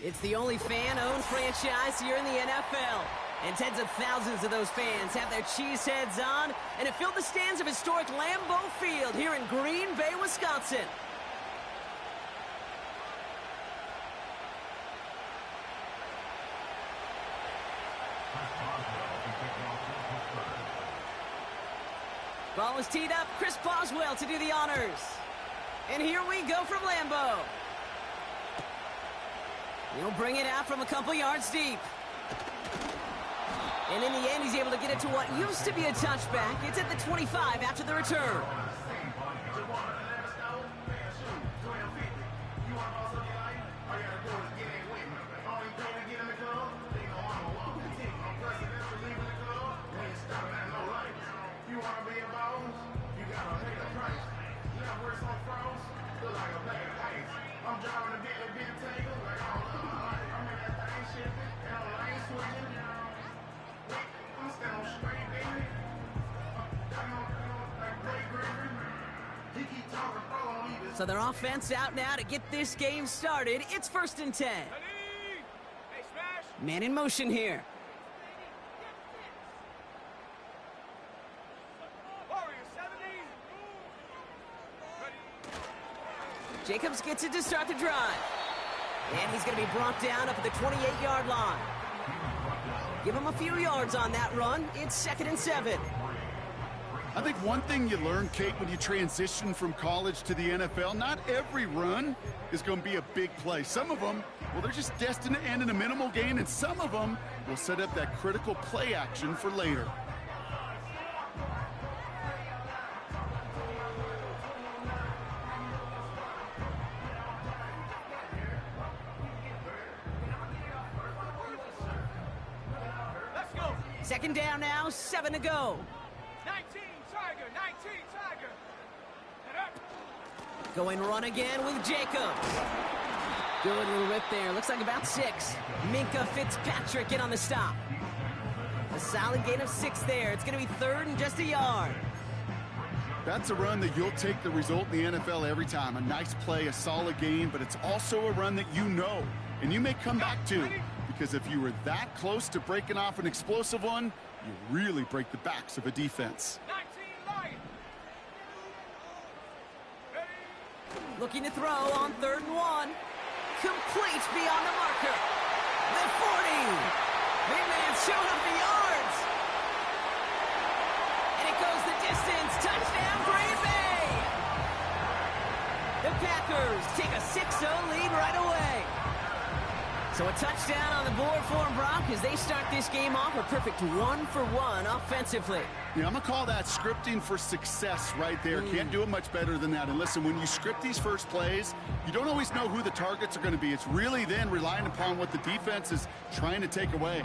It's the only fan-owned franchise here in the NFL. And tens of thousands of those fans have their cheeseheads on and have filled the stands of historic Lambeau Field here in Green Bay, Wisconsin. Ball is teed up. Chris Boswell to do the honors. And here we go from Lambeau. He'll bring it out from a couple yards deep. And in the end, he's able to get it to what used to be a touchback. It's at the 25 after the return. So their offense out now to get this game started. It's 1st and 10. Man in motion here. Jacobs gets it to start the drive. And he's going to be brought down up at the 28-yard line. Give him a few yards on that run. It's 2nd and 7. I think one thing you learn, Kate, when you transition from college to the NFL, not every run is going to be a big play. Some of them, well, they're just destined to end in a minimal gain, and some of them will set up that critical play action for later. Let's go. 2nd down now, 7 to go. 19 Tiger. Going run again with Jacobs. Good little rip there. Looks like about 6. Minkah Fitzpatrick in on the stop. A solid gain of 6 there. It's going to be 3rd and just a yard. That's a run that you'll take the result in the NFL every time. A nice play, a solid game, but it's also a run that you know and you may come back to, because if you were that close to breaking off an explosive one, you really break the backs of a defense. 19 Lions. Looking to throw on 3rd and 1. Complete beyond the marker. The 40. Big man showing up the yards. And it goes the distance. Touchdown, Green Bay. The Packers take a 6-0 lead right away. So a touchdown on the board for them, Brock, as they start this game off a perfect 1-for-1 offensively. Yeah, I'm going to call that scripting for success right there. Can't do it much better than that. And listen, when you script these first plays, you don't always know who the targets are going to be. It's really then relying upon what the defense is trying to take away.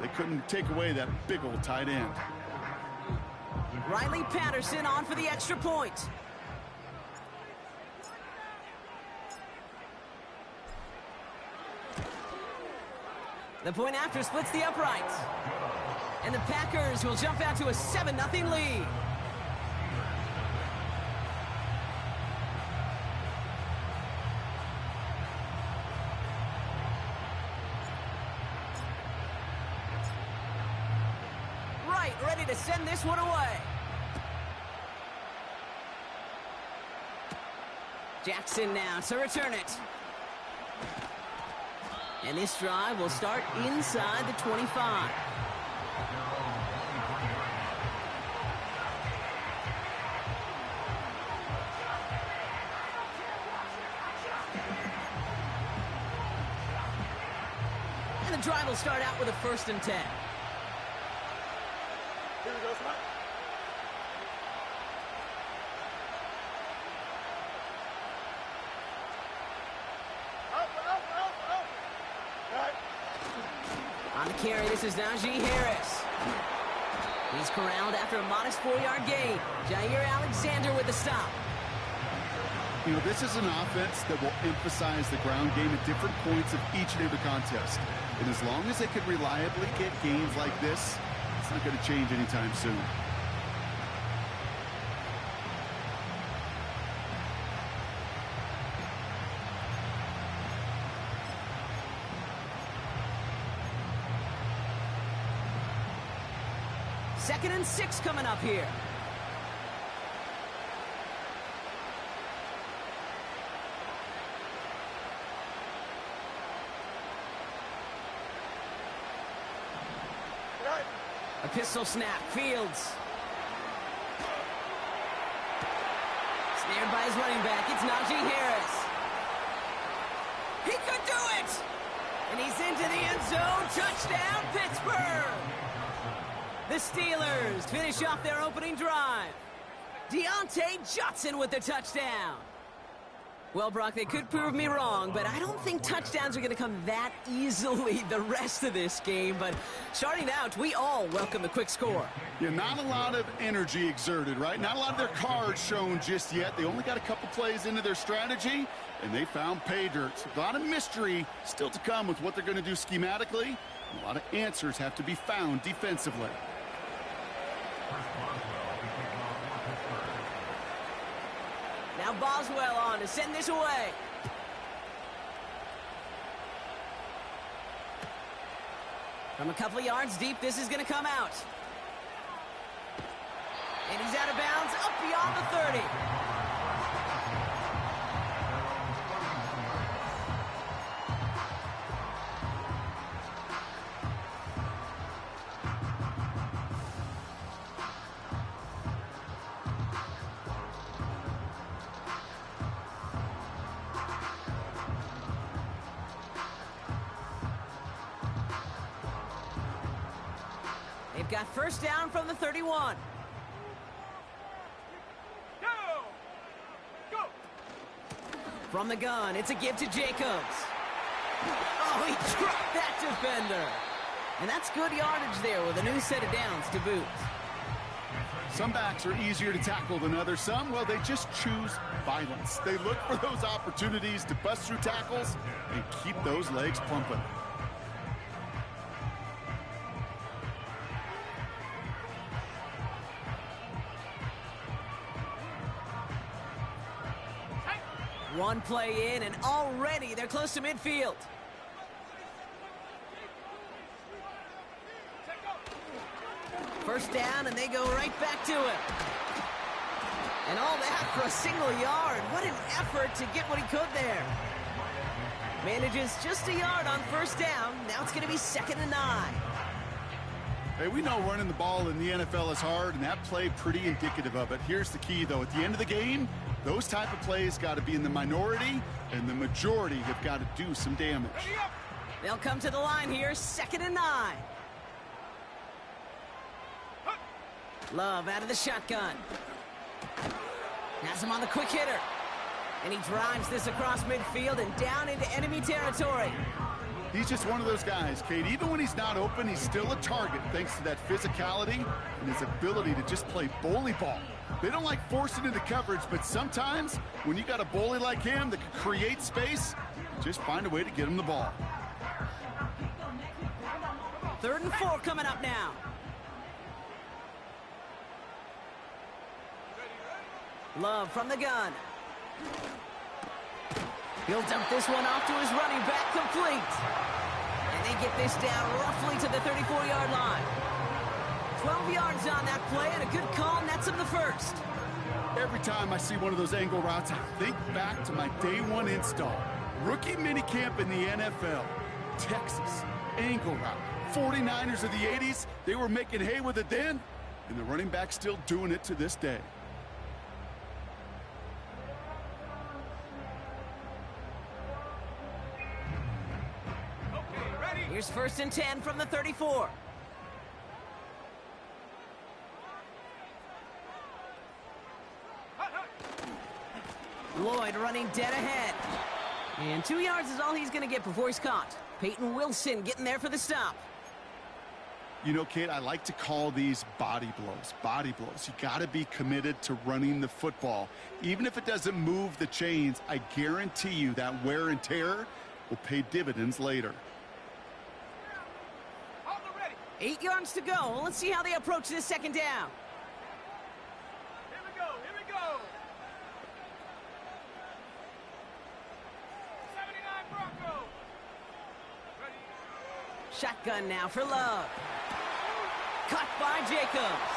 They couldn't take away that big old tight end. Riley Patterson on for the extra point. The point after splits the uprights. And the Packers will jump out to a 7-0 lead. Right, ready to send this one away. Jackson now to return it. And this drive will start inside the 25. And the drive will start out with a 1st and 10. Here we go, Scott. On the carry, this is Najee Harris. He's corralled after a modest 4-yard gain. Jair Alexander with the stop. You know, this is an offense that will emphasize the ground game at different points of each and every contest. And as long as they can reliably get gains like this, it's not going to change anytime soon. 2nd and 6 coming up here. A pistol snap. Fields. Snared by his running back. It's Najee Harris. He could do it! And he's into the end zone. Touchdown, Pittsburgh! The Steelers finish off their opening drive. Deontay Johnson with the touchdown. Well, Brock, they could prove me wrong, but I don't think touchdowns are going to come that easily the rest of this game. But starting out, we all welcome the quick score. Yeah, not a lot of energy exerted, right? Not a lot of their cards shown just yet. They only got a couple plays into their strategy, and they found pay dirt. A lot of mystery still to come with what they're going to do schematically. A lot of answers have to be found defensively. Now Boswell on to send this away. From a couple of yards deep, this is going to come out. And he's out of bounds, up beyond the 30. They've got first down from the 31. Go! From the gun, it's a give to Jacobs. Oh, he dropped that defender. And that's good yardage there with a new set of downs to boot. Some backs are easier to tackle than others. Some, well, they just choose violence. They look for those opportunities to bust through tackles and keep those legs pumping. One play in, and already they're close to midfield. First down, and they go right back to it. And all that for a single yard. What an effort to get what he could there. Manages just a yard on first down. Now it's going to be 2nd and 9. Hey, we know running the ball in the NFL is hard, and that play pretty indicative of it. Here's the key, though. At the end of the game, those type of plays got to be in the minority, and the majority have got to do some damage. They'll come to the line here, 2nd and 9. Love out of the shotgun. Has him on the quick hitter. And he drives this across midfield and down into enemy territory. He's just one of those guys, Kate. Even when he's not open, he's still a target thanks to that physicality and his ability to just play bully ball. They don't like forcing into coverage, but sometimes when you got a bully like him that can create space, just find a way to get him the ball. 3rd and 4 coming up now. Love from the gun. He'll dump this one off to his running back, complete. And they get this down roughly to the 34-yard line. 12 yards on that play, and a good call nets him the first. Every time I see one of those angle routes, I think back to my day one install. Rookie minicamp in the NFL. Texas, angle route. 49ers of the 80s, they were making hay with it then, and the running back's still doing it to this day. Here's 1st and 10 from the 34. Lloyd running dead ahead. And 2 yards is all he's going to get before he's caught. Peyton Wilson getting there for the stop. You know, Kate, I like to call these body blows. Body blows. You got to be committed to running the football. Even if it doesn't move the chains, I guarantee you that wear and tear will pay dividends later. 8 yards to go. Well, let's see how they approach this 2nd down. Here we go, here we go. 79 Broncos. Ready. Shotgun now for Love. Cut by Jacobs.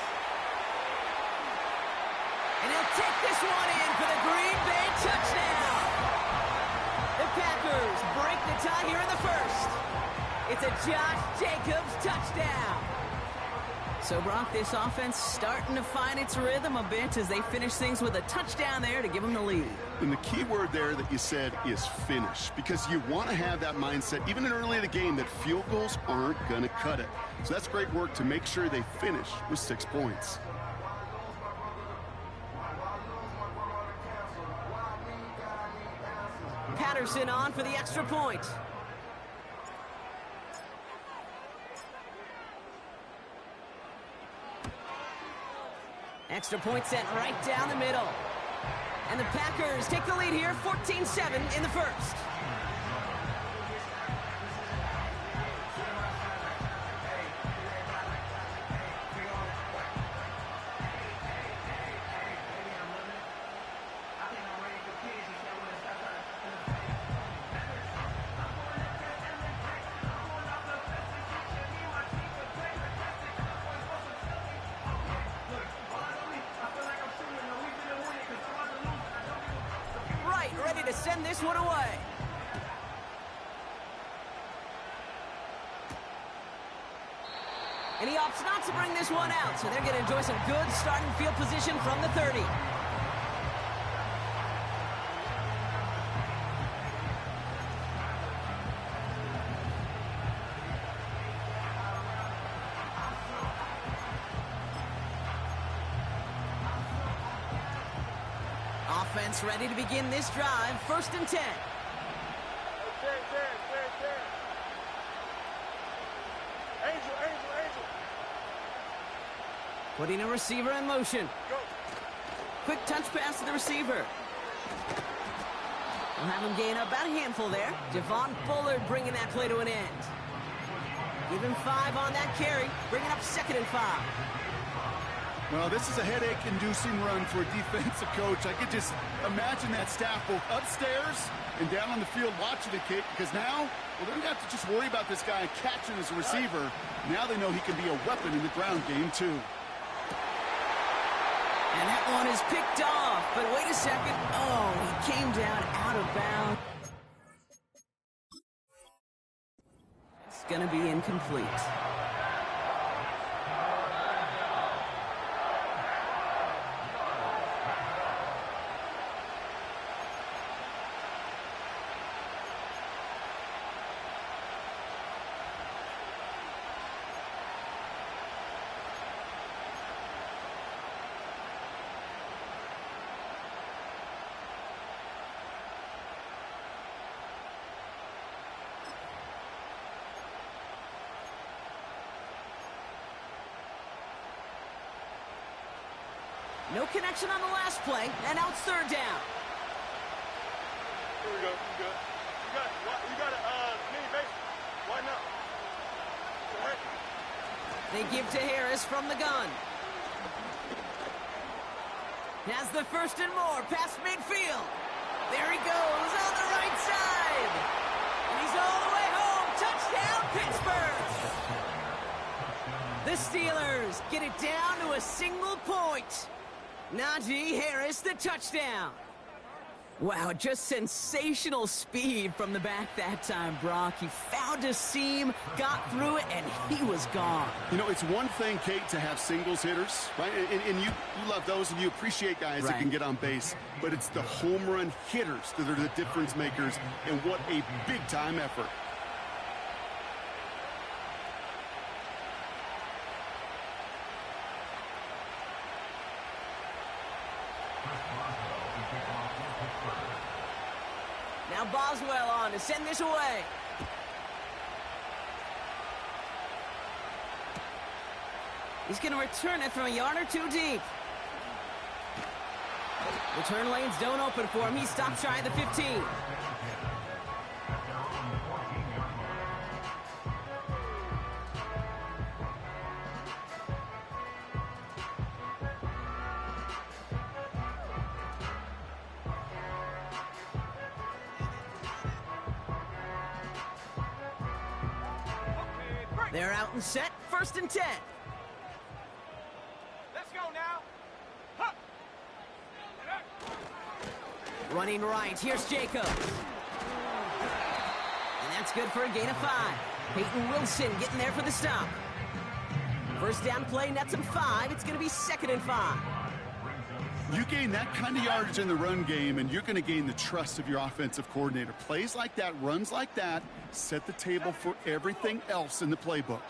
And he'll take this one in for the Green Bay touchdown. The Packers break the tie here in the first. It's a Josh Jacobs touchdown. So, Brock, this offense starting to find its rhythm a bit as they finish things with a touchdown there to give them the lead. And the key word there that you said is finish, because you want to have that mindset, even in early in the game, that field goals aren't going to cut it. So that's great work to make sure they finish with 6 points. Patterson on for the extra point. Extra point sent right down the middle. And the Packers take the lead here, 14-7 in the first. Ready to send this one away. And he opts not to bring this one out, so they're going to enjoy some good starting field position from the 30. Offense ready to begin this drive. 1st and 10. Angel. Putting a receiver in motion. Go. Quick touch pass to the receiver. We'll have him gain about a handful there. Javon Bullard bringing that play to an end. Give him 5 on that carry. Bringing up 2nd and 5. Well, this is a headache-inducing run for a defensive coach. I could just imagine that staff both upstairs and down on the field watching it, Kate, because now, well, they don't have to just worry about this guy catching as a receiver. Now they know he can be a weapon in the ground game, too. And that one is picked off, but wait a second. Oh, he came down out of bounds. It's going to be incomplete. No connection on the last play, and now it's 3rd down. Here we go. You good. You got it. Mini base. Why not? Go ahead. They give to Harris from the gun. Has the 1st and more past midfield. There he goes on the right side. And he's all the way home. Touchdown, Pittsburgh. The Steelers get it down to a single point. Najee Harris, the touchdown. Wow, just sensational speed from the back that time, Brock. He found a seam, got through it, and he was gone. You know, it's one thing, Kate, to have singles hitters, right? And you love those, and you appreciate guys that can get on base. But it's the home run hitters that are the difference makers, and what a big-time effort. Now Boswell on to send this away. He's going to return it from a yard or 2 deep. Return lanes don't open for him. He stops shy of the 15. They're out and set, 1st and 10. Running right, here's Jacobs. And that's good for a gain of 5. Peyton Wilson getting there for the stop. First down play, nets him 5. It's going to be 2nd and 5. You gain that kind of yardage in the run game, and you're going to gain the trust of your offensive coordinator. Plays like that, runs like that, set the table for everything else in the playbook.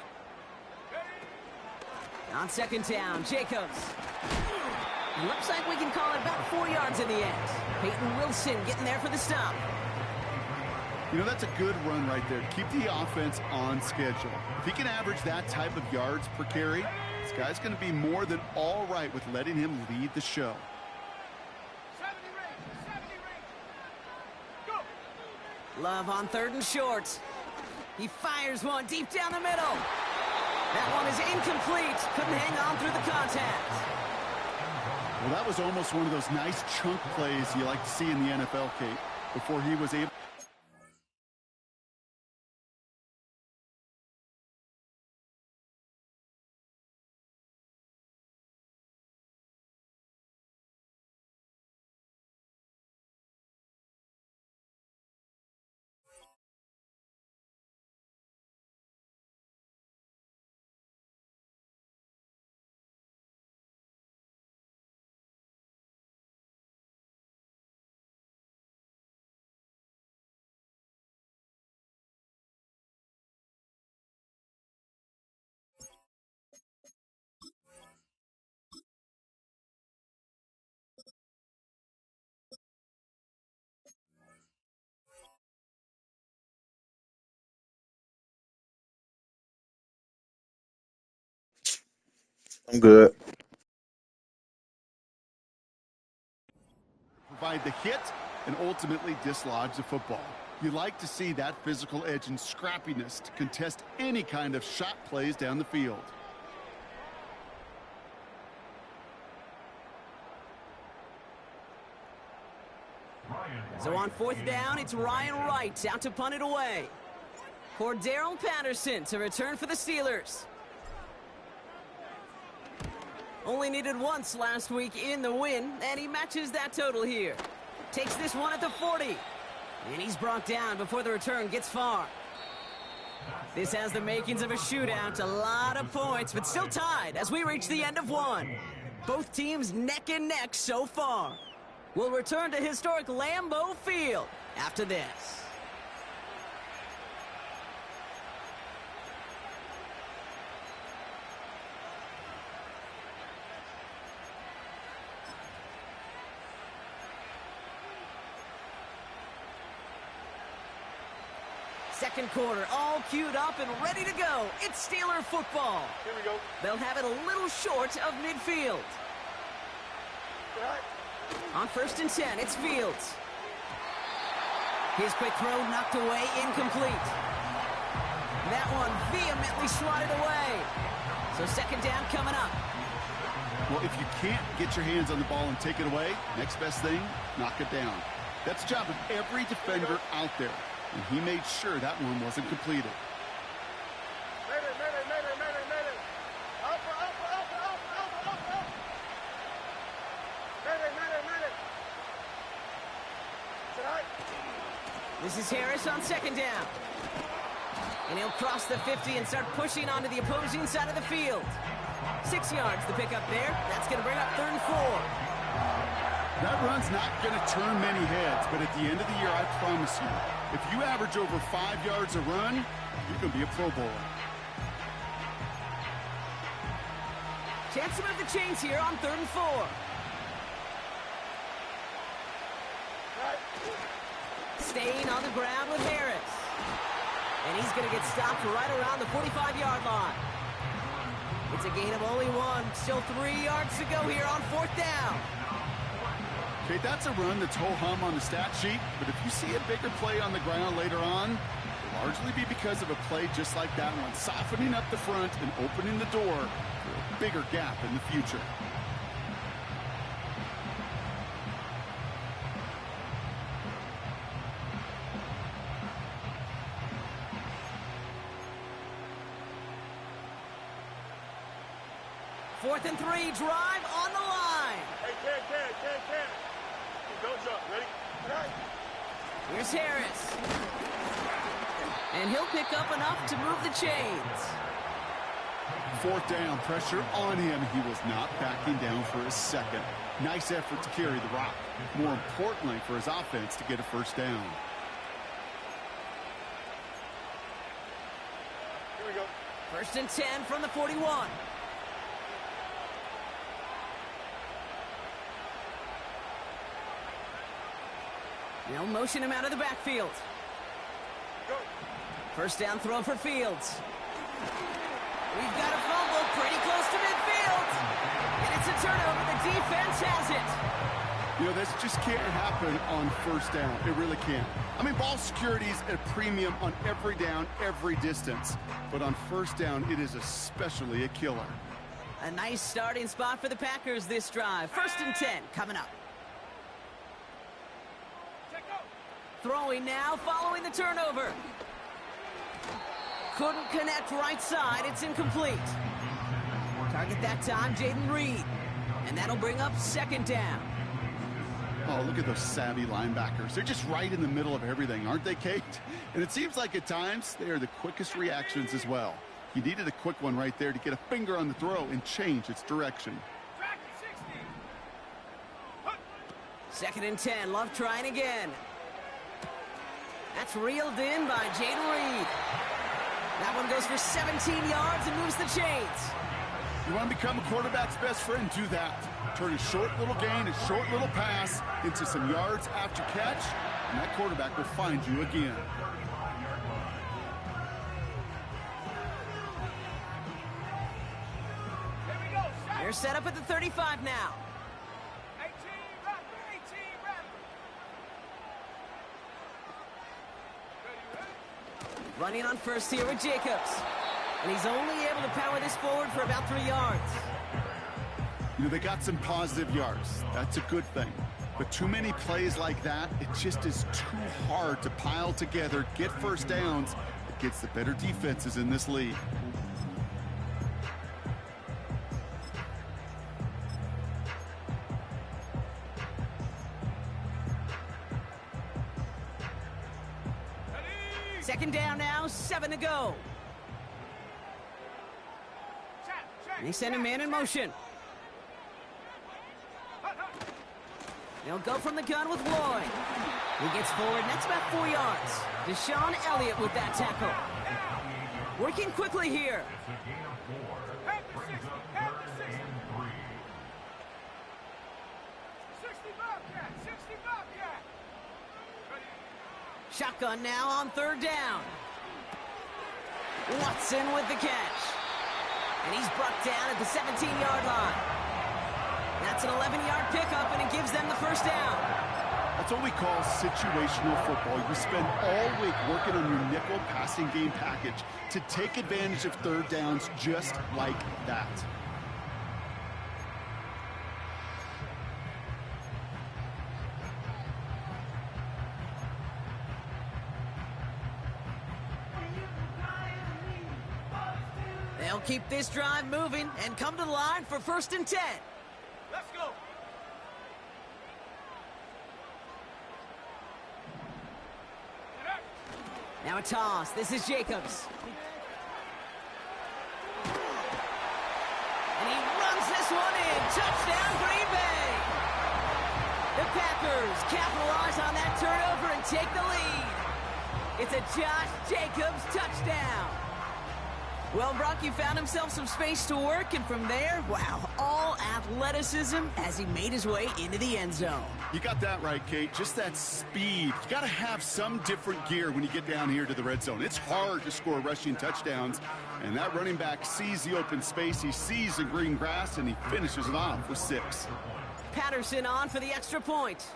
On 2nd down, Jacobs. It looks like we can call it about 4 yards in the end. Peyton Wilson getting there for the stop. You know, that's a good run right there. Keep the offense on schedule. If he can average that type of yards per carry, this guy's going to be more than all right with letting him lead the show. Love on 3rd and short. He fires one deep down the middle. That one is incomplete. Couldn't hang on through the contact. Well, that was almost one of those nice chunk plays you like to see in the NFL, Kate, before he was able. I'm good. Provide the hit and ultimately dislodge the football. You like to see that physical edge and scrappiness to contest any kind of shot plays down the field. So on 4th down, it's Ryan Wright out to punt it away. Cordero Patterson to return for the Steelers. Only needed once last week in the win, and he matches that total here. Takes this one at the 40. And he's brought down before the return gets far. This has the makings of a shootout, a lot of points, but still tied as we reach the end of one. Both teams neck and neck so far. We'll return to historic Lambeau Field after this. Second quarter, all queued up and ready to go. It's Steeler football. Here we go. They'll have it a little short of midfield. On 1st and 10, it's Fields. His quick throw knocked away, incomplete. That one vehemently swatted away. So 2nd down coming up. Well, if you can't get your hands on the ball and take it away, next best thing, knock it down. That's the job of every defender out there. And he made sure that one wasn't completed. Mayday. Alpha. Mayday. Tonight. This is Harris on 2nd down. And he'll cross the 50 and start pushing onto the opposing side of the field. 6 yards the pickup there. That's going to bring up 3rd and 4. That run's not going to turn many heads, but at the end of the year, I promise you, if you average over 5 yards a run, you're going to be a Pro Bowler. Chance to move the chains here on 3rd and 4. Staying on the ground with Harris. And he's going to get stopped right around the 45-yard line. It's a gain of only 1. Still 3 yards to go here on 4th down. Okay, that's a run that's ho-hum on the stat sheet, but if you see a bigger play on the ground later on, it'll largely be because of a play just like that one, softening up the front and opening the door for a bigger gap in the future. Fourth and 3, drive on the line. Hey, Ken. Don't jump. Ready? Here's Harris. And he'll pick up enough to move the chains. Fourth down, pressure on him. He was not backing down for a second. Nice effort to carry the rock. More importantly for his offense to get a first down. Here we go. First and 10 from the 41. They'll motion him out of the backfield. Go. First down throw for Fields. We've got a fumble pretty close to midfield. And it's a turnover. The defense has it. You know, this just can't happen on first down. It really can't. I mean, ball security is at a premium on every down, every distance. But on first down, it is especially a killer. A nice starting spot for the Packers this drive. First and 10 coming up. Throwing now, following the turnover. Couldn't connect right side. It's incomplete. Target that time, Jaden Reed. And that'll bring up second down. Oh, look at those savvy linebackers. They're just right in the middle of everything, aren't they, Kate? And it seems like at times they are the quickest reactions as well. He needed a quick one right there to get a finger on the throw and change its direction. Second and 10. Love trying again. That's reeled in by Jaden Reed. That one goes for 17 yards and moves the chains. You want to become a quarterback's best friend? Do that. Turn a short little gain, a short little pass into some yards after catch, and that quarterback will find you again. They're set up at the 35 now. Running on first here with Jacobs. And he's only able to power this forward for about 3 yards. You know, they got some positive yards. That's a good thing. But too many plays like that, it just is too hard to pile together, get first downs against the better defenses in this league. Second down now, 7 to go. And they send a man in motion. They'll go from the gun with Lloyd. He gets forward, next about 4 yards. Deshaun Elliott with that tackle. Working quickly here. Shotgun now on third down. Watson with the catch. And he's brought down at the 17-yard line. That's an 11-yard pickup, and it gives them the first down. That's what we call situational football. You spend all week working on your nickel passing game package to take advantage of third downs just like that. They'll keep this drive moving and come to the line for first and 10. Let's go. Now a toss. This is Jacobs. And he runs this one in. Touchdown, Green Bay. The Packers capitalize on that turnover and take the lead. It's a Josh Jacobs touchdown. Well, Brock, he found himself some space to work, and from there, wow, all athleticism as he made his way into the end zone. You got that right, Kate. Just that speed. You got to have some different gear when you get down here to the red zone. It's hard to score rushing touchdowns, and that running back sees the open space, he sees the green grass, and he finishes it off with 6. Patterson on for the extra point.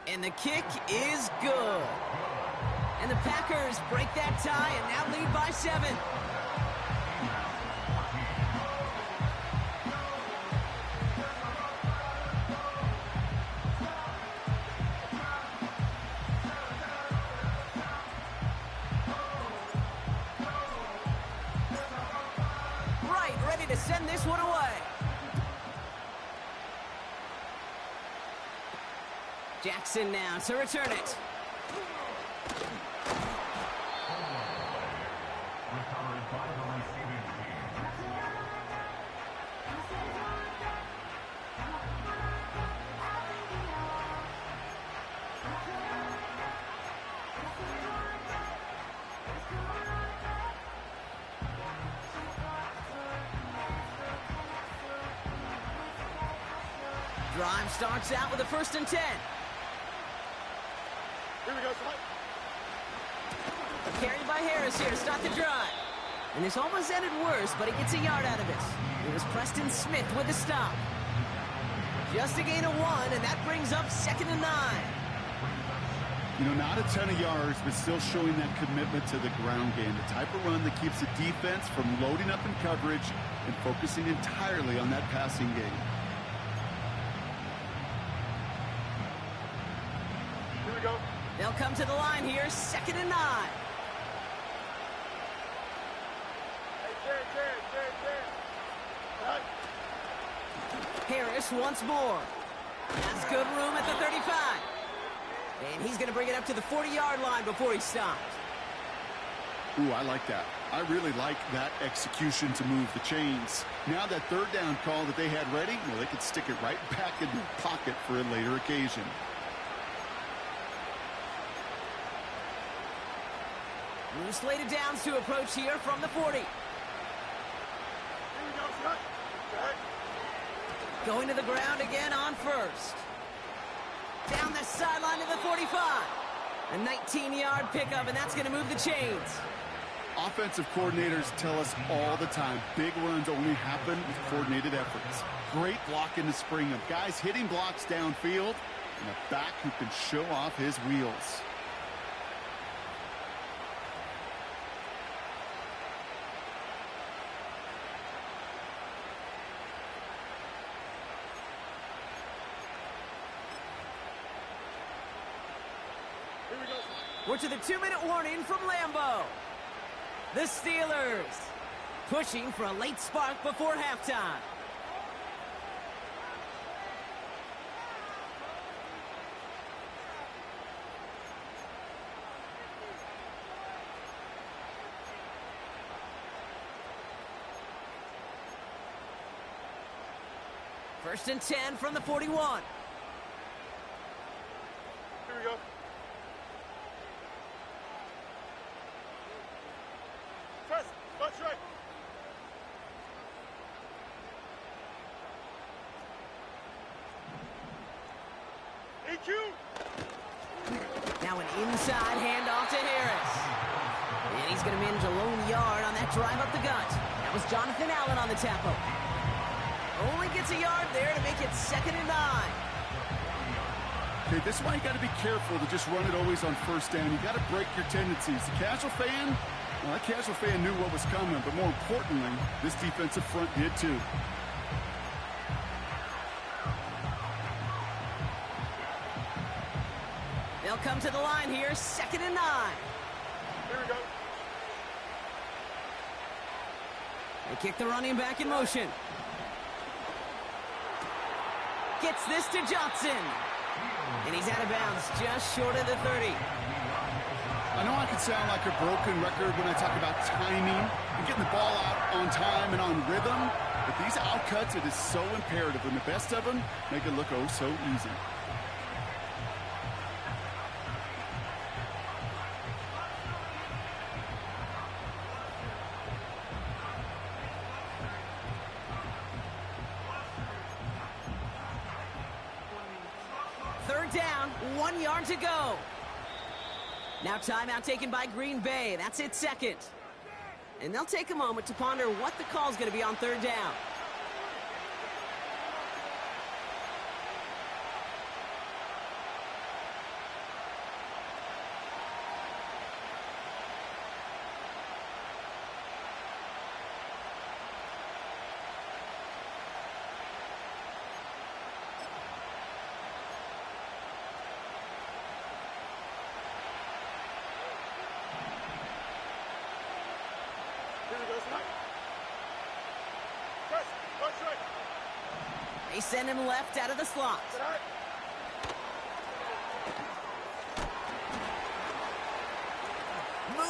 And the kick is good. And the Packers break that tie and now lead by 7. Right, ready to send this one away. Jackson now to return it. Drive starts out with a 1st and 10. Here we go, son. Carried by Harris here to start the drive. And this almost ended worse, but he gets a yard out of it. It was Preston Smith with the stop. Just a gain of 1, and that brings up 2nd and 9. You know, not a ton of yards, but still showing that commitment to the ground game. The type of run that keeps the defense from loading up in coverage and focusing entirely on that passing game. Here we go. They'll come to the line here, 2nd and 9. Hey, Jared. All right. Harris once more. Has good room at the 35. And he's going to bring it up to the 40-yard line before he stops. Ooh, I like that. I really like that execution to move the chains. Now that 3rd down call that they had ready, well, they could stick it right back in their pocket for a later occasion. New slated downs to approach here from the 40. Here we go, son. Okay. Going to the ground again on 1st. Down the sideline to the 45. A 19-yard pickup, and that's going to move the chains. Offensive coordinators tell us all the time, big runs only happen with coordinated efforts. Great block in the spring of guys hitting blocks downfield and a back who can show off his wheels. Here we go, son. We're to the 2-minute warning from Lambeau. The Steelers pushing for a late spark before halftime. First and 10 from the 41. Here we go. Press. Watch right. EQ. Now an inside handoff to Harris. And he's going to manage a lone yard on that drive up the gut. That was Jonathan Allen on the tackle. Only gets a yard there to make it 2nd and 9. Okay, this is why you got to be careful to just run it always on 1st down. You got to break your tendencies. The casual fan, well, that casual fan knew what was coming, but more importantly, this defensive front did too. They'll come to the line here, 2nd and 9. Here we go. They kick the running back in motion. Gets this to Johnson. And he's out of bounds just short of the 30. I know I can sound like a broken record when I talk about timing and getting the ball out on time and on rhythm, but these outcuts, it is so imperative, and the best of them make it look oh so easy. Third down, 1 yard to go. Now timeout taken by Green Bay. That's it, 2nd. And they'll take a moment to ponder what the call's going to be on 3rd down. Here we go, son. Press. Watch right. They send him left out of the slot. Get out.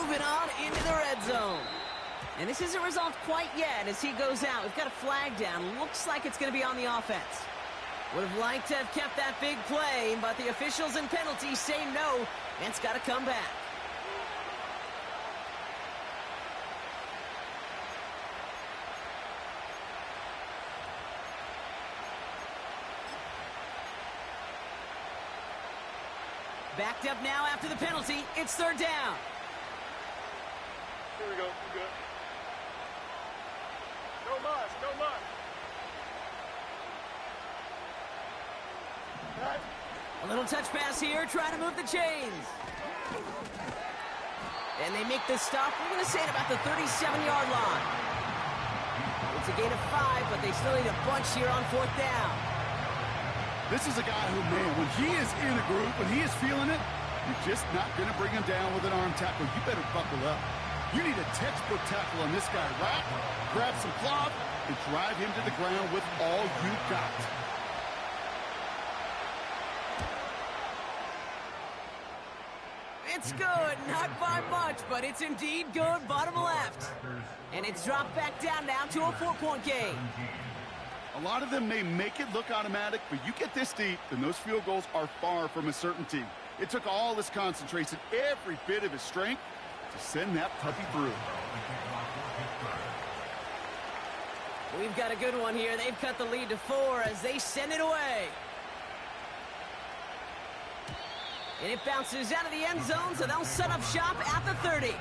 moving on into the red zone. And this isn't resolved quite yet as he goes out. We've got a flag down. Looks like it's going to be on the offense. Would have liked to have kept that big play, but the officials and penalties say no, and it's got to come back. Backed up now after the penalty. It's third down. Here we go. We're good. No mas, no mas. Right. A little touch pass here, trying to move the chains. And they make the stop, we're going to say at about the 37-yard line. It's a gain of 5, but they still need a bunch here on fourth down. This is a guy who, man, when he is in a group, when he is feeling it, you're just not going to bring him down with an arm tackle. You better buckle up. You need a textbook tackle on this guy. Rack, grab some cloth, and drive him to the ground with all you got. It's good, not by much, but it's indeed good, bottom left. And it's dropped back down now to a 4-point game. A lot of them may make it look automatic, but you get this deep, and those field goals are far from a certainty. It took all his concentration, every bit of his strength, to send that puppy through. We've got a good one here. They've cut the lead to 4 as they send it away. And it bounces out of the end zone, so they'll set up shop at the 30.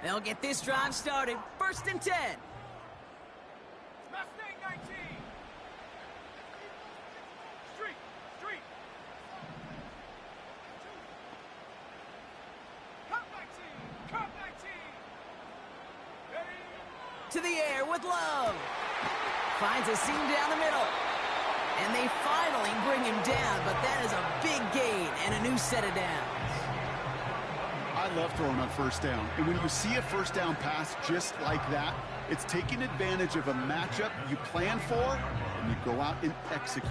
They'll get this drive started. First and 10. Mustang 19. Street. Cup 19. Cup 19. Ready? To the air with Love. Finds a seam down the middle. And they finally bring him down, but that is a big gain and a new set of downs. I love throwing on first down. And when you see a first down pass just like that, it's taking advantage of a matchup you plan for, and you go out and execute.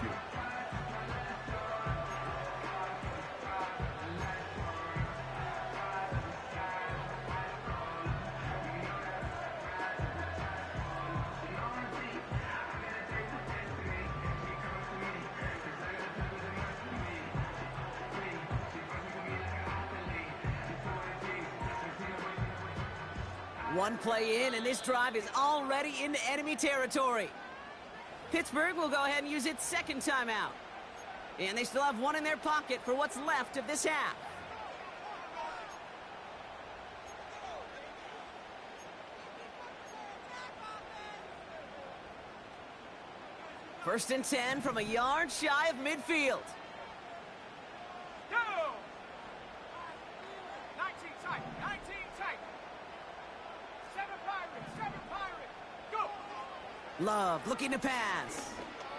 One play in, and this drive is already into enemy territory. Pittsburgh will go ahead and use its second timeout. And they still have one in their pocket for what's left of this half. First and 10 from a yard shy of midfield. Go! 19 tight. 19 tight. 7 Pirates. Go! Love looking to pass.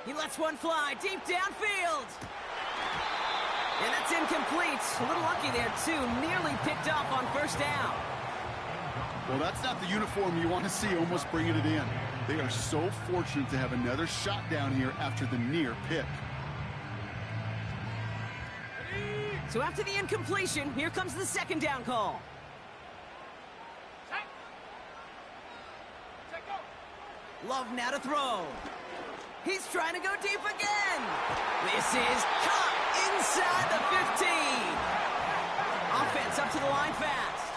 He lets one fly deep downfield. And that's incomplete. A little lucky there, too. Nearly picked off on first down. Well, that's not the uniform you want to see almost bringing it in. They are so fortunate to have another shot down here after the near pick. So after the incompletion, here comes the second down call. Love now to throw. He's trying to go deep again. This is caught inside the 15. Offense up to the line fast.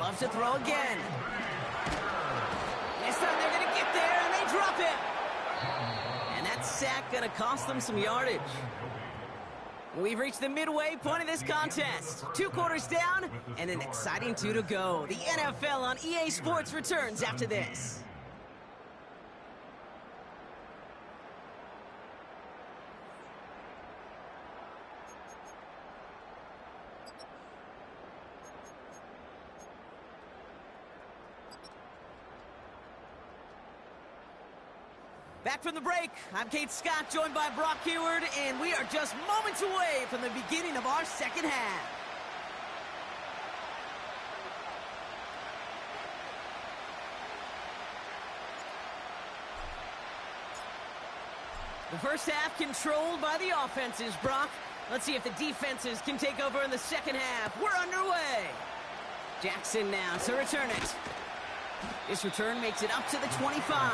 Loves to throw again. This time they're going to get there, and they drop it. And that sack going to cost them some yardage. We've reached the midway point of this contest. 2 quarters down, and an exciting 2 to go. The NFL on EA Sports returns after this. Back from the break, I'm Kate Scott, joined by Brock Huard, and we are just moments away from the beginning of our second half. The first half controlled by the offenses, Brock. Let's see if the defenses can take over in the second half. We're underway. Jackson now to return it. This return makes it up to the 25.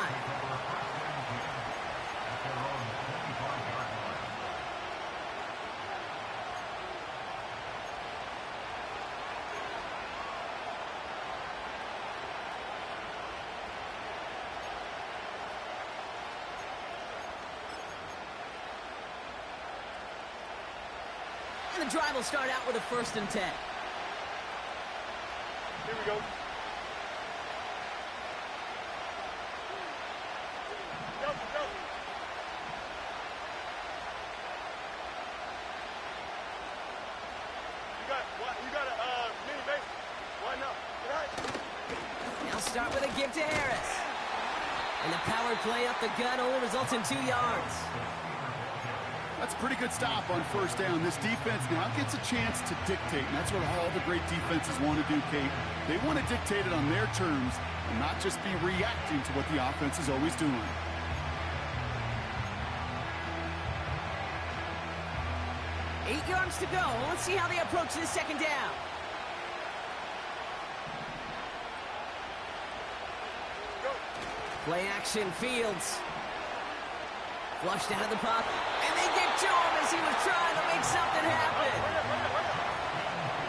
And the drive will start out with a 1st and 10. Here we go. Go. You got a mini base. Why not? Right. Now start with a give to Harris. And the power play up the gut only results in 2 yards. That's a pretty good stop on 1st down. This defense now gets a chance to dictate, and that's what all the great defenses want to do, Kate. They want to dictate it on their terms and not just be reacting to what the offense is always doing. Eight yards to go. Let's see how they approach this second down. Play action, Fields. Flushed out of the pocket. And they get to him as he was trying to make something happen.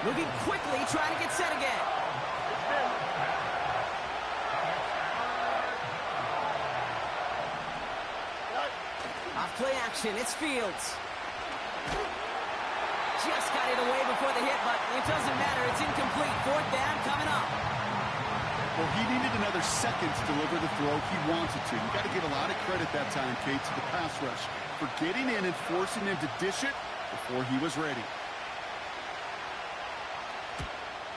Moving quickly, trying to get set again. Off play action, it's Fields. Just got it away before the hit, but it doesn't matter. It's incomplete. 4th down coming up. Well, he needed another second to deliver the throw he wanted to. You got to give a lot of credit that time, Kate, to the pass rush for getting in and forcing him to dish it before he was ready.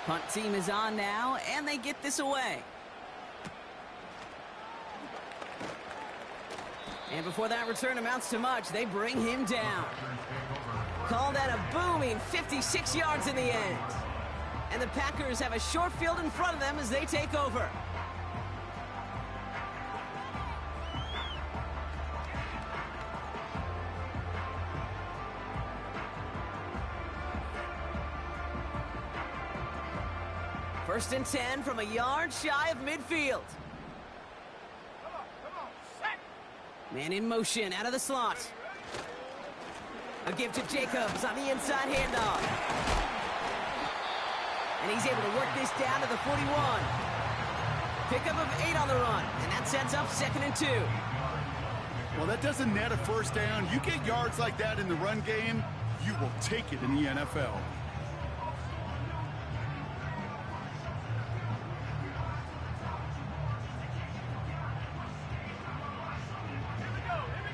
Punt team is on now, and they get this away. And before that return amounts to much, they bring him down. Call that a booming 56 yards in the end. And the Packers have a short field in front of them as they take over. First and 10 from a yard shy of midfield. Man in motion out of the slot. A give to Jacobs on the inside handoff. And he's able to work this down to the 41. Pickup of 8 on the run, and that sets up 2nd and 2. Well, that doesn't net a 1st down. You get yards like that in the run game, you will take it in the NFL.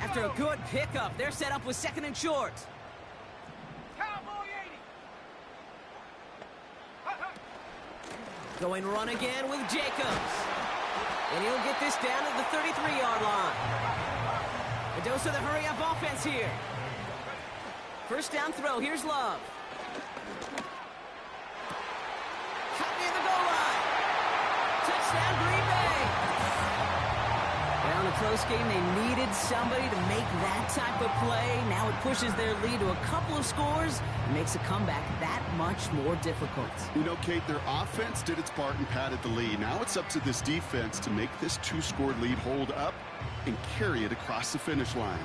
After a good pickup, they're set up with 2nd and short. Going run again with Jacobs. And he'll get this down to the 33-yard line. A dose of the hurry-up offense here. 1st down throw. Here's Love. Cut near the goal line. Touchdown, Green Bay. Well, in a close game, they needed somebody to make that type of play. Now it pushes their lead to a couple of scores and makes a comeback that much more difficult. You know, Kate, their offense did its part and padded the lead. Now it's up to this defense to make this 2-score lead hold up and carry it across the finish line.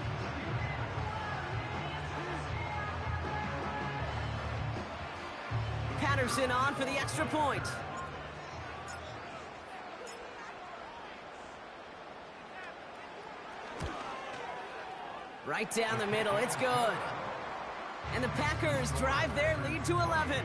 Patterson on for the extra point. Right down the middle, it's good. And the Packers drive their lead to 11.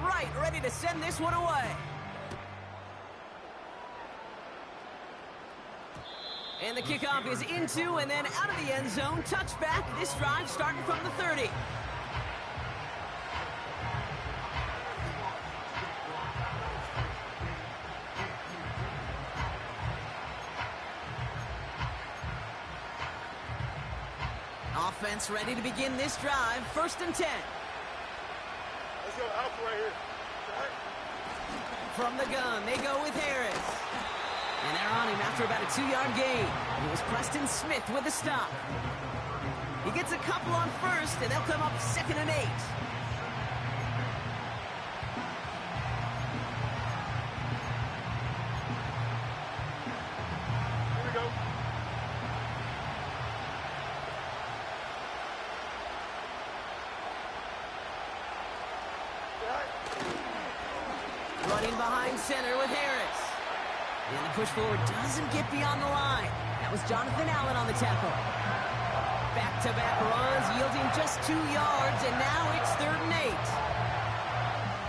Right, ready to send this one away. And the kickoff is into and then out of the end zone. Touchback. This drive starting from the 30. Offense ready to begin this drive. 1st and 10. Let's go alpha right here. Right. From the gun, they go with Harris. And they're on him after about a 2-yard gain. It was Preston Smith with a stop. He gets a couple on 1st, and they'll come up 2nd and 8. Here we go. Right. Running behind center with Harris. And the push forward doesn't get beyond the line. That was Jonathan Allen on the tackle. Back-to-back runs yielding just 2 yards, and now it's 3rd and 8.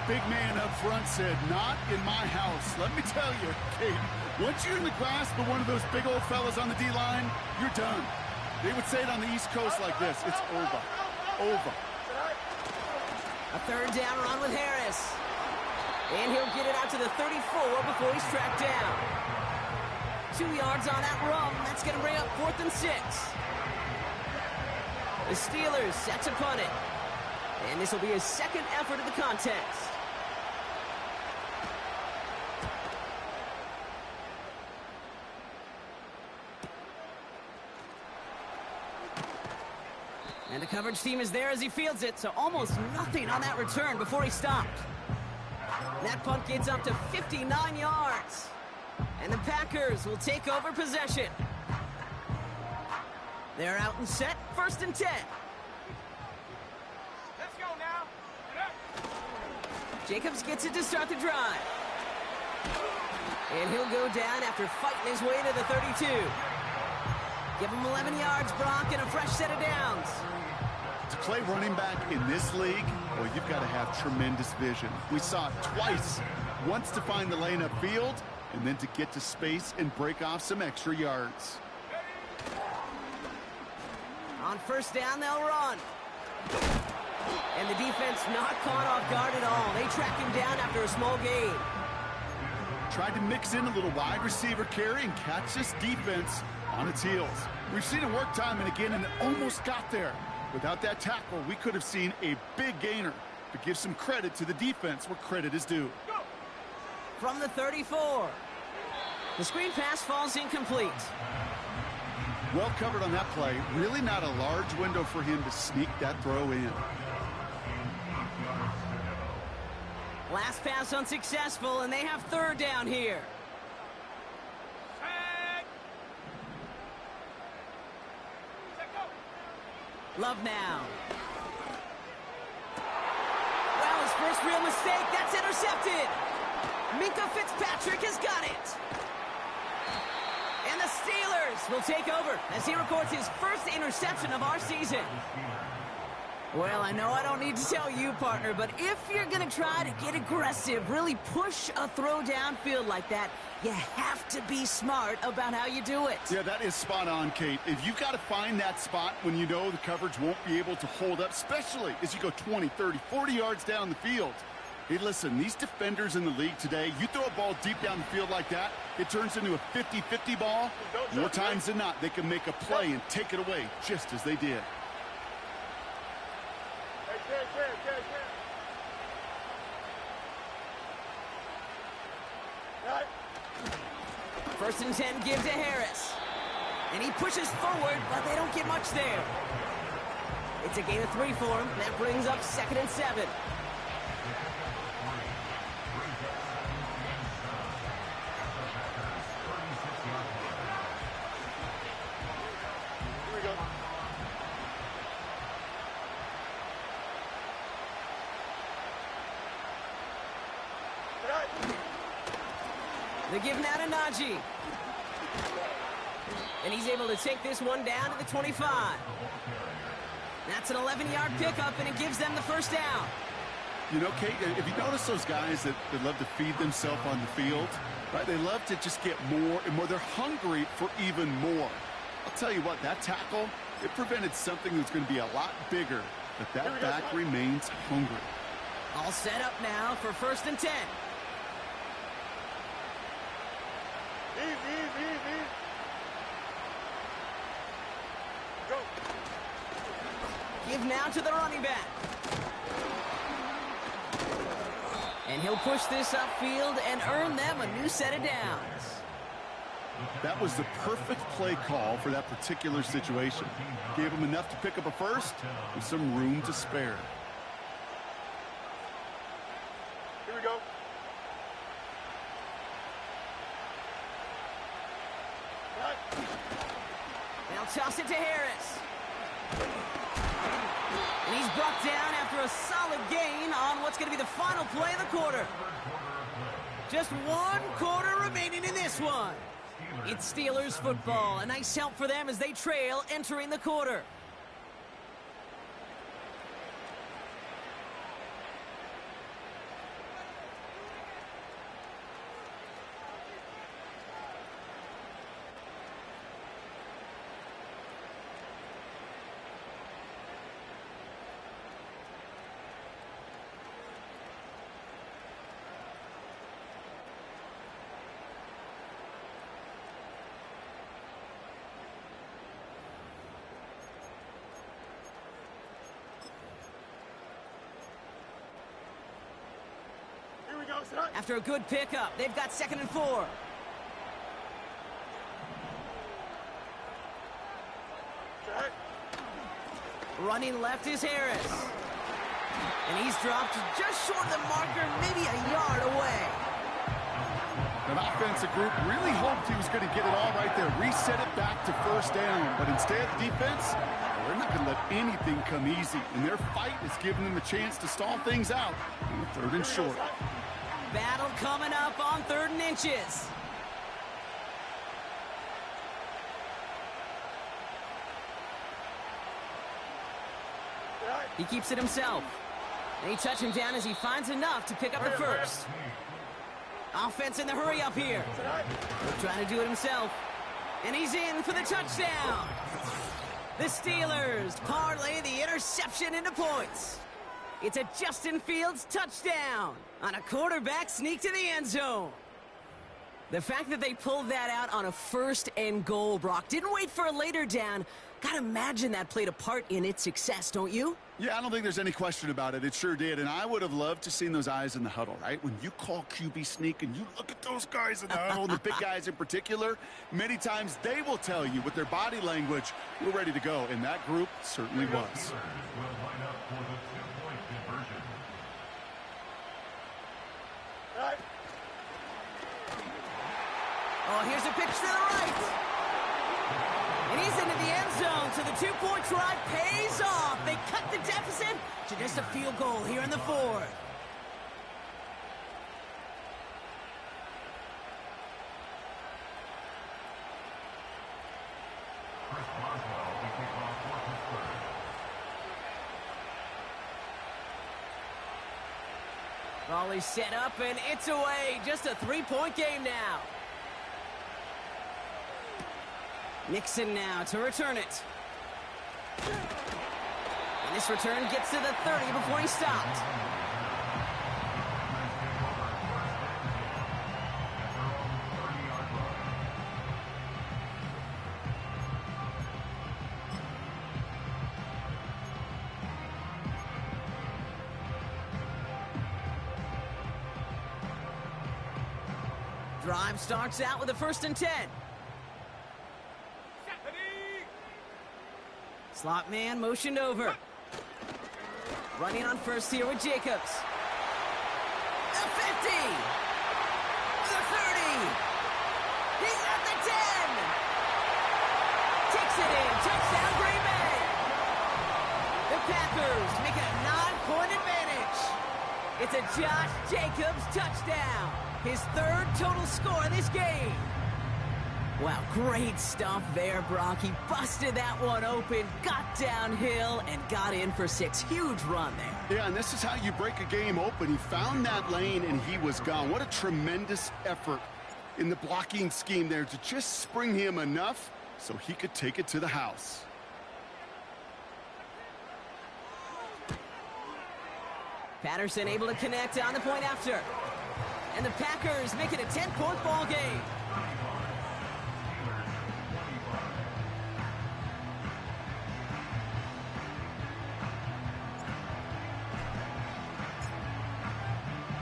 Big man up front said, not in my house. Let me tell you, Kate, once you're in the grasp of one of those big old fellas on the D-line, you're done. They would say it on the East Coast like this, it's over. Over. A 3rd down run with Harris. And he'll get it out to the 34 before he's tracked down. 2 yards on that run. That's going to bring up 4th and 6. The Steelers set to punt it. And this will be his 2nd effort of the contest. And the coverage team is there as he fields it, so almost nothing on that return before he stopped. That punt gets up to 59 yards. And the Packers will take over possession. They're out and set, 1st and 10. Let's go now. Jacobs gets it to start the drive. And he'll go down after fighting his way to the 32. Give him 11 yards, Brock, and a fresh set of downs. To play running back in this league, well, you've got to have tremendous vision. We saw it twice. Once to find the lane upfield, and then to get to space and break off some extra yards. On 1st down, they'll run. And the defense not caught off guard at all. They track him down after a small gain. Tried to mix in a little wide receiver carry and catch this defense on its heels. We've seen it work time and again, and it almost got there. Without that tackle, we could have seen a big gainer. But give some credit to the defense where credit is due. From the 34. The screen pass falls incomplete. Well covered on that play. Really not a large window for him to sneak that throw in. Last pass unsuccessful, and they have 3rd down here. Love now. Well, his first real mistake. That's intercepted. Minkah Fitzpatrick has got it. And the Steelers will take over as he records his first interception of our season. Well, I know I don't need to tell you, partner, but if you're going to try to get aggressive, really push a throw downfield like that, you have to be smart about how you do it. Yeah, that is spot on, Kate. If you've got to find that spot when you know the coverage won't be able to hold up, especially as you go 20, 30, 40 yards down the field. Hey, listen, these defenders in the league today, you throw a ball deep down the field like that, it turns into a 50-50 ball. More times than not, they can make a play and take it away, just as they did. Right. 1st and 10 give to Harris. And he pushes forward, but they don't get much there. It's a gain of 3 for him. That brings up 2nd and 7. Here we go. Right. They're giving out a Najee. And he's able to take this one down to the 25. That's an 11-yard pickup, and it gives them the 1st down. You know, Kate, if you notice those guys that love to feed themselves on the field, right? They love to just get more and more. They're hungry for even more. I'll tell you what, that tackle, it prevented something that's going to be a lot bigger, but that back remains hungry. All set up now for 1st and 10. Easy. Go. Give now to the running back. And he'll push this upfield and earn them a new set of downs. That was the perfect play call for that particular situation. Gave him enough to pick up a first with some room to spare. Here we go. They'll toss it to Harris. And he's brought down after a solid gain on what's going to be the final play of the quarter. Just 1 quarter remaining in this one. It's Steelers football. A nice help for them as they trail entering the quarter. After a good pickup, they've got 2nd and 4. Running left is Harris. And he's dropped just short of the marker, maybe a yard away. That offensive group really hoped he was going to get it all right there, reset it back to 1st down. But instead, the defense, they're not going to let anything come easy. And their fight is giving them a chance to stall things out on 3rd and short. Battle coming up on 3rd and inches. He keeps it himself. And he touches him down as he finds enough to pick up the first. Offense in the hurry up here. Trying to do it himself. And he's in for the touchdown. The Steelers parlay the interception into points. It's a Justin Fields touchdown on a quarterback sneak to the end zone. The fact that they pulled that out on a 1st and goal, Brock, didn't wait for a later down. Gotta imagine that played a part in its success, don't you? Yeah, I don't think there's any question about it. It sure did, and I would have loved to seen those eyes in the huddle, right? When you call QB sneak and you look at those guys in the huddle, and the big guys in particular, many times they will tell you with their body language, we're ready to go, and that group certainly was. Oh, here's a pitch to the right. And he's into the end zone, so the 2-point try pays off. They cut the deficit to just a field goal here in the 4th. Raleigh set up, and it's away. Just a 3-point game now. Nixon now to return it. And this return gets to the 30 before he stopped. Drive starts out with a 1st and 10. Slot man motioned over. Running on 1st here with Jacobs. The 50. The 30. He's at the 10. Takes it in. Touchdown Green Bay. The Packers make it a 9-point advantage. It's a Josh Jacobs touchdown. His 3rd total score in this game. Wow, great stuff there, Brock. He busted that one open, got downhill, and got in for 6. Huge run there. Yeah, and this is how you break a game open. He found that lane, and he was gone. What a tremendous effort in the blocking scheme there to just spring him enough so he could take it to the house. Patterson able to connect on the point after. And the Packers make it a 10-point ball game.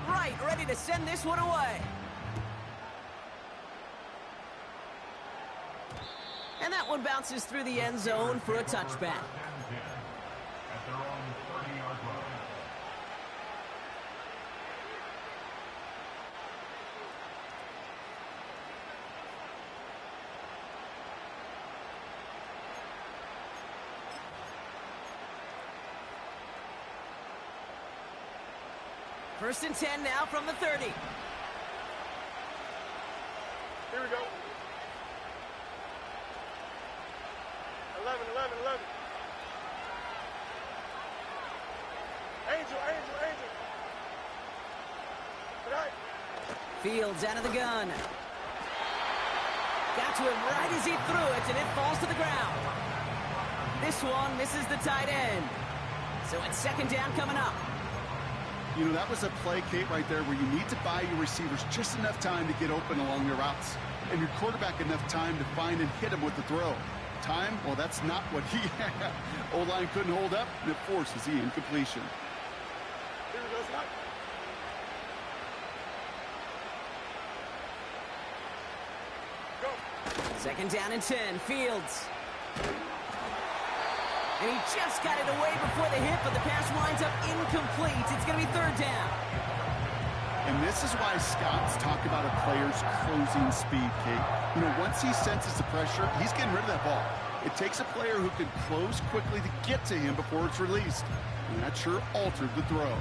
Right, ready to send this one away. And that one bounces through the end zone for a touchback. First and 10 now from the 30. Here we go. 11. Angel. Right. Fields out of the gun. Got to him right as he threw it, and it falls to the ground. This one misses the tight end. So it's second down coming up. You know, that was a play, Kate, right there where you need to buy your receivers just enough time to get open along your routes, and your quarterback enough time to find and hit him with the throw. Time, well, that's not what he had. O-line couldn't hold up, and it forces the incompletion. Here we go, Scott. Go. Second down and 10. Fields. And he just got it away before the hit, but the pass winds up incomplete. It's going to be third down. And this is why scouts talk about a player's closing speed, Kate. You know, once he senses the pressure, he's getting rid of that ball. It takes a player who can close quickly to get to him before it's released. And that sure altered the throw.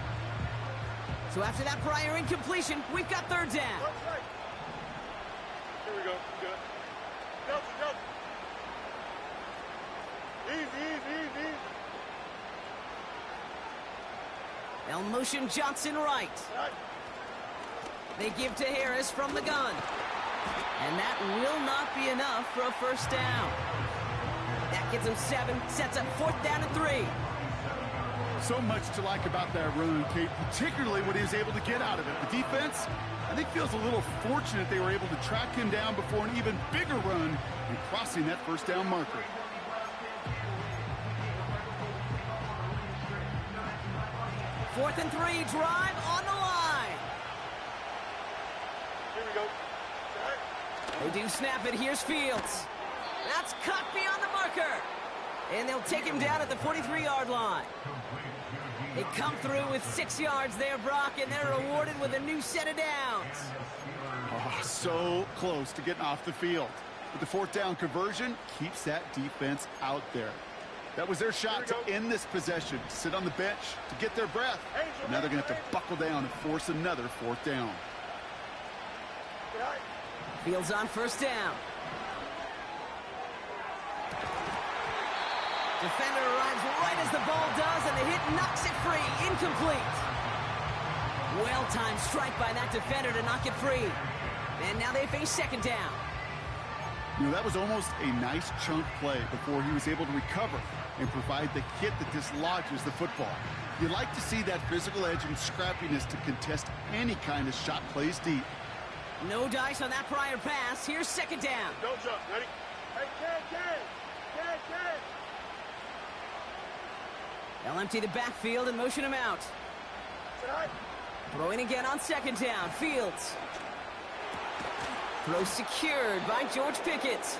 So after that prior incompletion, we've got third down. Right. Here we go. Good. Nelson. Easy. They'll motion Johnson right. Right. They give to Harris from the gun. And that will not be enough for a first down. That gets him 7, sets up fourth down and 3. So much to like about that run, Kate, particularly what he was able to get out of it. The defense, I think, feels a little fortunate they were able to track him down before an even bigger run and crossing that first down marker. Fourth and 3, drive on the line. Here we go. Right. They do snap it. Here's Fields. That's cut beyond the marker. And they'll take him down at the 43-yard line. They come through with 6 yards there, Brock, and they're rewarded with a new set of downs. Oh, so close to getting off the field. But the fourth down conversion keeps that defense out there. That was their shot to end this possession, to sit on the bench, to get their breath. Now they're going to have to buckle down and force another fourth down. Fields on first down. Defender arrives right as the ball does, and the hit knocks it free. Incomplete. Well-timed strike by that defender to knock it free. And now they face second down. You know, that was almost a nice chunk play before he was able to recover and provide the hit that dislodges the football. You like to see that physical edge and scrappiness to contest any kind of shot plays deep. No dice on that prior pass. Here's second down. Don't jump. Ready? Hey, Ken. They'll empty the backfield and motion him out. Tonight. Throwing again on second down. Fields. Throw secured by George Pickett.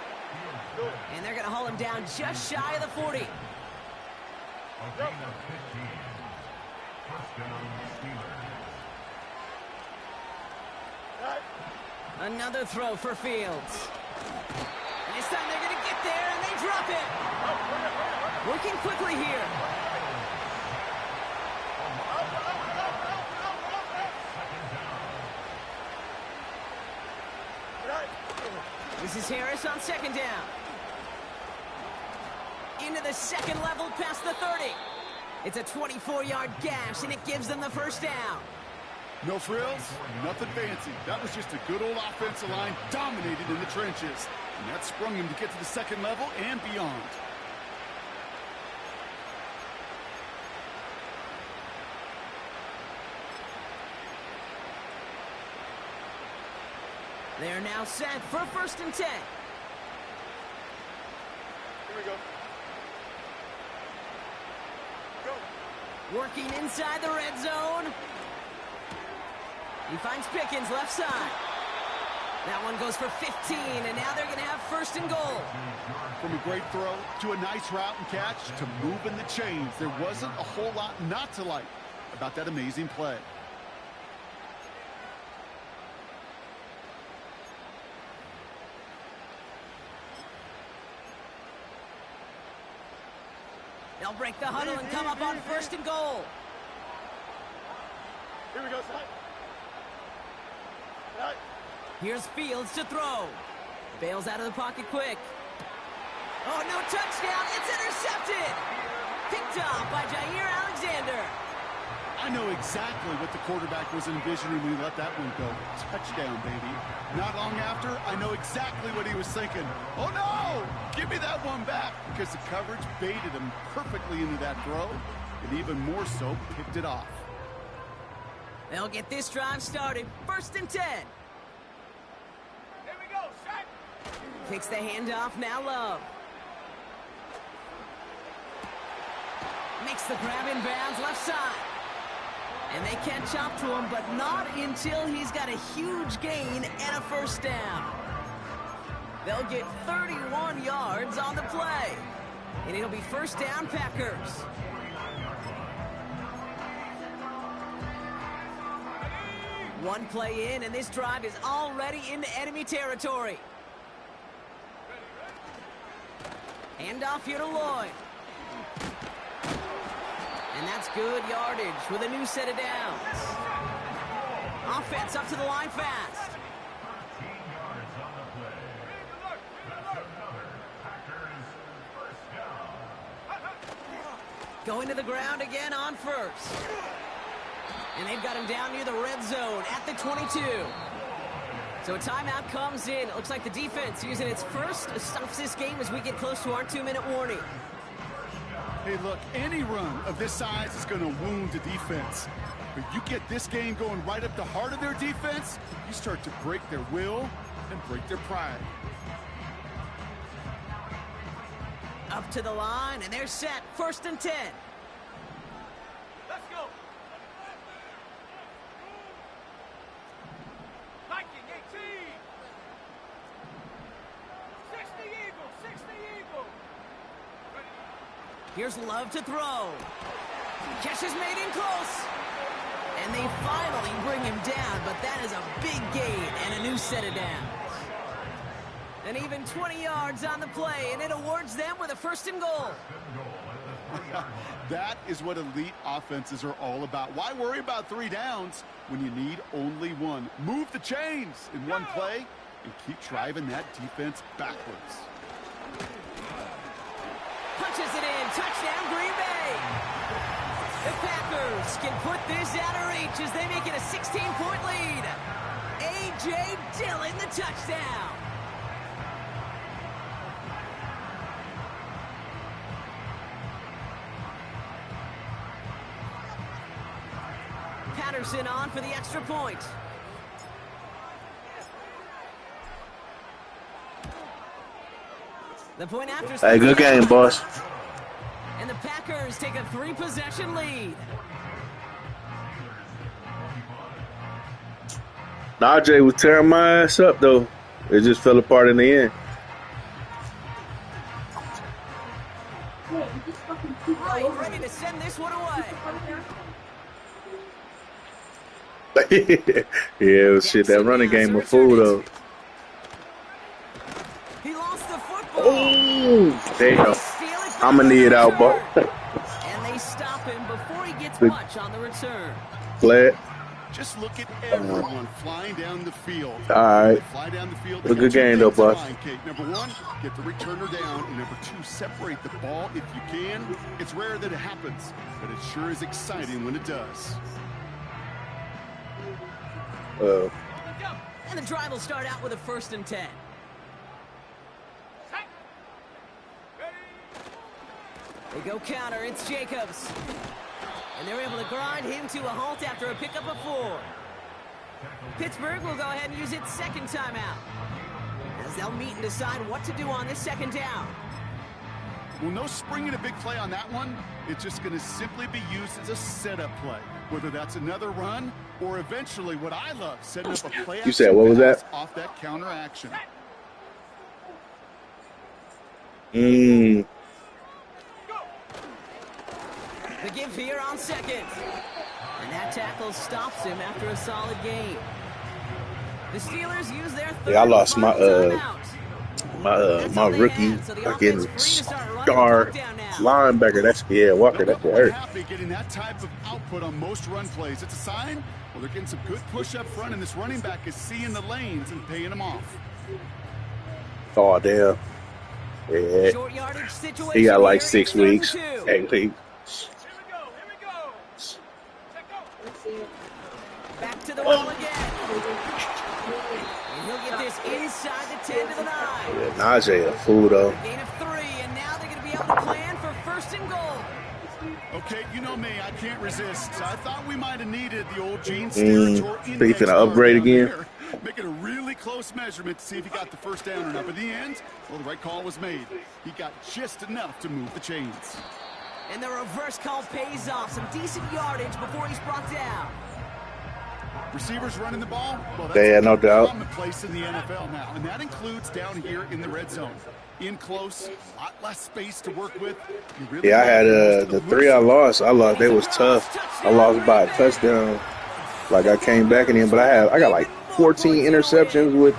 And they're going to haul him down just shy of the 40. Another throw for Fields. And this time they're going to get there, and they drop it. Working quickly here. This is Harris on second down. Into the second level past the 30. It's a 24-yard gash, and it gives them the first down. No frills, nothing fancy. That was just a good old offensive line dominated in the trenches. And that sprung him to get to the second level and beyond. They're now set for 1st and 10. Here we go. Working inside the red zone. He finds Pickens left side. That one goes for 15, and now they're going to have 1st and goal. From a great throw to a nice route and catch to moving the chains, there wasn't a whole lot not to like about that amazing play. They'll break the huddle and come up on 1st and goal. Here we go, son. Right. Here's Fields to throw. Bails out of the pocket quick. Oh, no touchdown. It's intercepted. Picked off by Jair Alexander. I know exactly what the quarterback was envisioning when he let that one go. Touchdown, baby. Not long after, I know exactly what he was thinking. Oh, no! Give me that one back! Because the coverage baited him perfectly into that throw, and even more so, picked it off. They'll get this drive started. 1st and 10. Here we go, set. Kicks the handoff, now Love. Makes the grab in bounds, left side. And they catch up to him, but not until he's got a huge gain and a 1st down. They'll get 31 yards on the play. And it'll be 1st down, Packers. One play in, and this drive is already into enemy territory. Handoff here to Lloyd. And that's good yardage with a new set of downs. Offense up to the line fast. Going to the ground again on 1st. And they've got him down near the red zone at the 22. So a timeout comes in. It looks like the defense using its first stops this game as we get close to our 2-minute warning. Hey, look, any run of this size is going to wound the defense. But you get this game going right up the heart of their defense, you start to break their will and break their pride. Up to the line, and they're set. 1st and 10. Let's go. Viking 18. 60 Eagle, 60 Eagle. Here's Love to throw. Catch is made in close. And they finally bring him down, but that is a big gain and a new set of downs. And even 20 yards on the play, and it awards them with a 1st and goal. That is what elite offenses are all about. Why worry about 3 downs when you need only 1? Move the chains in one play and keep driving that defense backwards. Punches it in. Touchdown, Green Bay. The Packers can put this out of reach as they make it a 16-point lead. A.J. Dillon, the touchdown. Patterson on for the extra point. The point after. Hey, good game, boss. And the Packers take a 3-possession lead. Najee was tearing my ass up, though. It just fell apart in the end. Right, ready to send this one away. Yeah, shit, that running game was fool, though. He lost the football. Oh, damn. I'm going to need it out, but. And they stop him before he gets much on the return. Glad. Just look at everyone flying down the field. All right. They fly down the field. It was a good game, though, boss. Number one, get the returner down. And number two, separate the ball if you can. It's rare that it happens, but it sure is exciting when it does. And the drive will start out with a 1st and 10. They go counter. It's Jacobs. And they're able to grind him to a halt after a pickup of 4. Pittsburgh will go ahead and use its 2nd timeout, as they'll meet and decide what to do on this 2nd down. Well, no springing a big play on that one. It's just going to simply be used as a setup play, whether that's another run or eventually what I love, setting up a play. You said, what was that? Off that counter action. The give here on 2nd. And that tackle stops him after a solid gain. The Steelers use their 3rd. Yeah, I lost my my rookie fucking star linebacker. That's Walker. That's what hurt. Happy getting that type of output on most run plays. It's a sign. Well, they're getting some good push up front, and this running back is seeing the lanes and paying them off. Oh damn. Yeah. Short yardage situation. He got like here. 6 weeks. 8 weeks. Back to the wall again. And he'll get this inside the 10 to the 9. Yeah, Najee a fool though. Gain of 3, and now they're going to be able to plan for 1st and goal. Okay, you know me, I can't resist. I thought we might have needed the old Gene Steratore So you index finna upgrade down again? there. Make it a really close measurement to see if he got the 1st down or not. But in the end, well, the right call was made. He got just enough to move the chains. And the reverse call pays off. Some decent yardage before he's brought down. Receivers running the ball, well, that's Yeah, no doubt. commonplace in the NFL now, and that includes down here in the red zone. In close, a lot less space to work with. You really Yeah, I had the 3 I lost. They was tough. I lost by a touchdown. Like I came back in the end, but I got like 14 interceptions with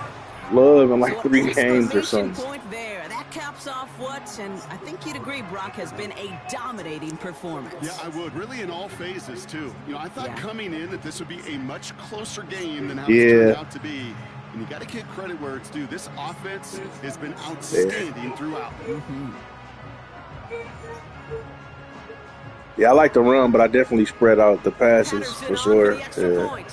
Love in like 3 games or something. Point there. That caps off what, and I think you'd agree, Brock, has been a dominating performance. Yeah, I would. Really in all phases, too. You know, I thought coming in that this would be a much closer game than how it turned out to be. And you got to give credit where it's due. This offense has been outstanding throughout. Yeah, I like to run, but I definitely spread out the passes for sure. Yeah.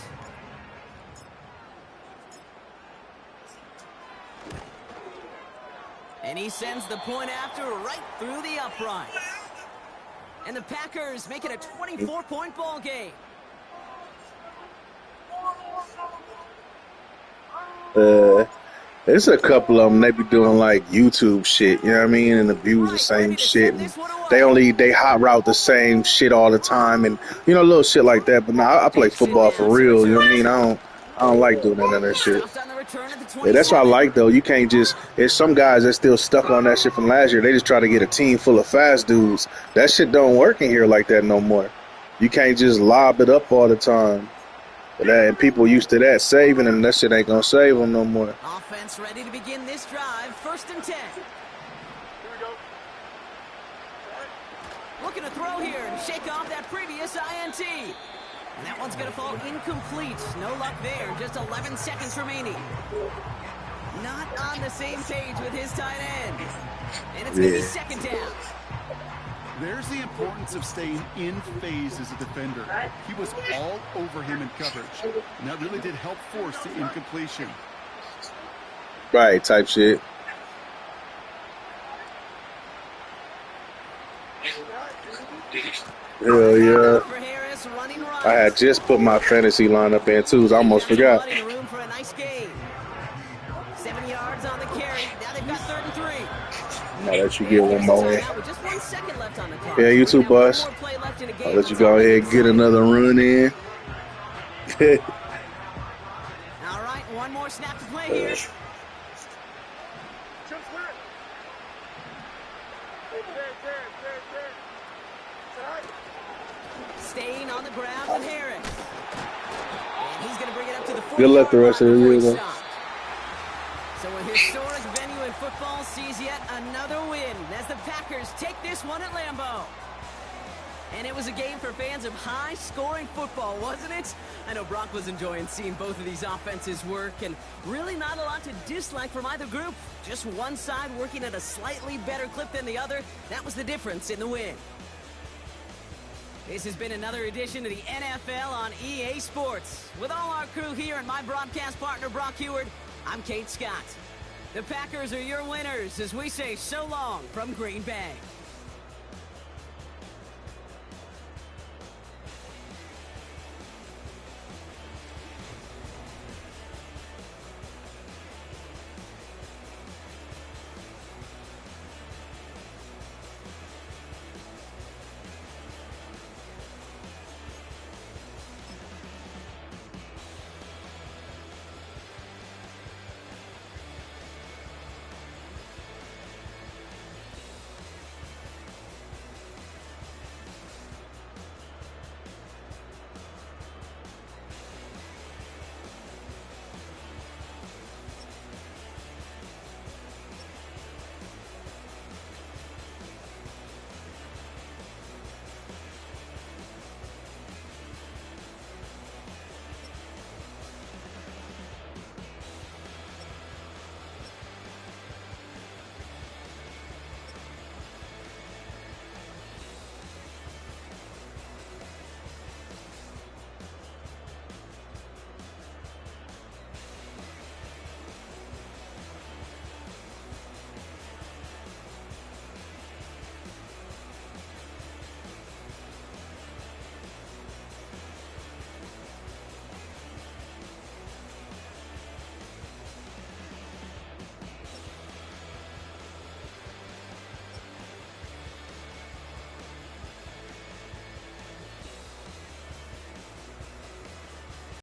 And he sends the point after right through the uprights. And the Packers make it a 24-point ball game. There's a couple of them, they be doing like YouTube shit, you know what I mean? And the views the same shit. And they hot route the same shit all the time and, you know, little shit like that. But nah, I play football for real, you know what I mean? I don't like doing none of that shit. Yeah, that's what I like though. You can't just, there's some guys that still stuck on that shit from last year. They just try to get a team full of fast dudes. That shit don't work in here like that no more. You can't just lob it up all the time. And people used to that saving them. That shit ain't gonna save them no more. Offense ready to begin this drive. 1st and 10. Here we go. Looking to throw here and shake off that previous INT. And that one's going to fall incomplete. No luck there. Just 11 seconds remaining. Not on the same page with his tight end. And it's going to be 2nd down. There's the importance of staying in phase as a defender. He was all over him in coverage, and that really did help force the incompletion. Right, type shit. Hell yeah. I had just put my fantasy lineup in too, so I almost forgot. 7 yards on the carry. Now they've got 3rd and 3. I'll let you get one more in. Yeah, you too, boss. I'll let you go ahead and get another run in. All right, one more snap to play here. Staying on the ground with Harris. And he's going to bring it up to the 40. Good luck the rest of the year, though. So a historic venue in football sees yet another win as the Packers take this one at Lambeau. And it was a game for fans of high-scoring football, wasn't it? I know Brock was enjoying seeing both of these offenses work, and really not a lot to dislike from either group. Just one side working at a slightly better clip than the other. That was the difference in the win. This has been another edition of the NFL on EA Sports. With all our crew here and my broadcast partner, Brock Heward, I'm Kate Scott. The Packers are your winners as we say so long from Green Bay.